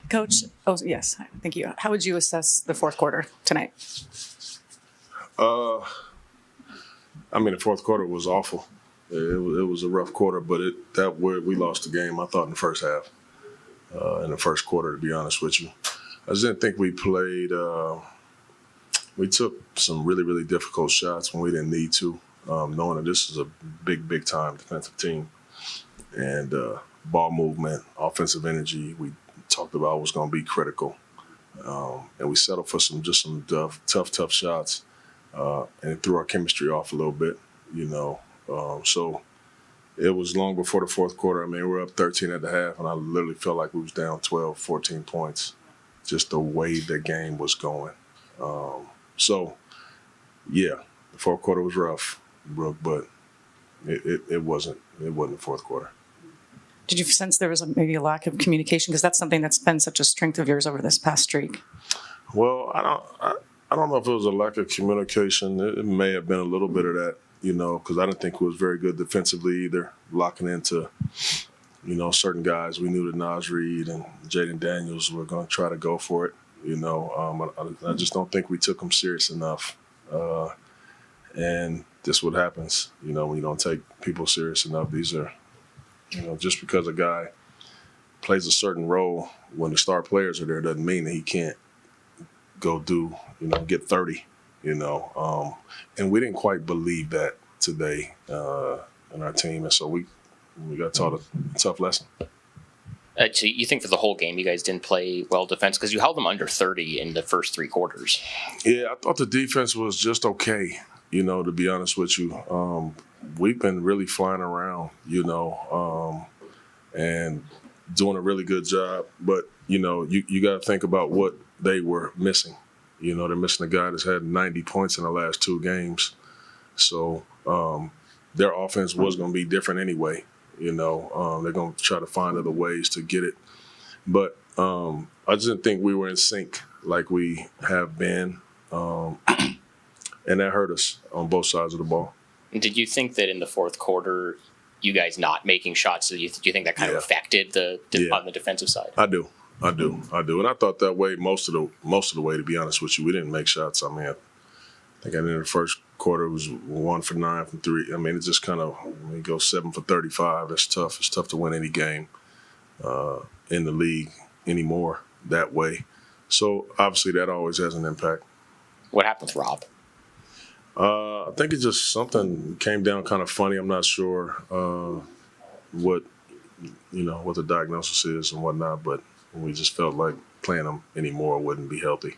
Coach, oh, yes, thank you. How would you assess the fourth quarter tonight? The fourth quarter was awful. It was a rough quarter, but we lost the game, I thought, in the first half. In the first quarter, to be honest with you. I just didn't think we played we took some really, really difficult shots when we didn't need to, knowing that this is a big, big time defensive team. And ball movement, offensive energy, we talked about was going to be critical. And we settled for some tough shots, and it threw our chemistry off a little bit, So it was long before the fourth quarter. We were up 13 at the half, and I literally felt like we was down 12, 14 points, just the way the game was going. The fourth quarter was rough, Brooke, but it wasn't the fourth quarter. Did you sense there was maybe a lack of communication? Because that's something that's been such a strength of yours over this past streak. Well, I don't know if it was a lack of communication. It may have been a little bit of that, because I didn't think it was very good defensively either, locking into, certain guys. We knew that Naz Reid and Jaden Daniels were going to try to go for it. I just don't think we took them serious enough. And this is what happens, when you don't take people serious enough. These are, just because a guy plays a certain role when the star players are there doesn't mean that he can't go get 30, And we didn't quite believe that today in our team. And so we got taught a tough lesson. So you think for the whole game you guys didn't play well defense because you held them under 30 in the first three quarters? Yeah, I thought the defense was just okay, to be honest with you. We've been really flying around, and doing a really good job. But, you got to think about what they were missing. They're missing a guy that's had 90 points in the last two games. So their offense was going to be different anyway. They're going to try to find other ways to get it. But I just didn't think we were in sync like we have been. And that hurt us on both sides of the ball. Did you think that in the fourth quarter, you guys not making shots, do you think that kind of affected on the defensive side? I do. And I thought that way most of the way, to be honest with you. We didn't make shots. I think in the first quarter it was 1 for 9 from 3. It just kind of, when you go 7 for 35, that's tough. It's tough to win any game in the league anymore that way. So obviously that always has an impact. What happened with Rob? I think it just something came down kind of funny. I'm not sure what the diagnosis is and whatnot, but we just felt like playing him anymore wouldn't be healthy.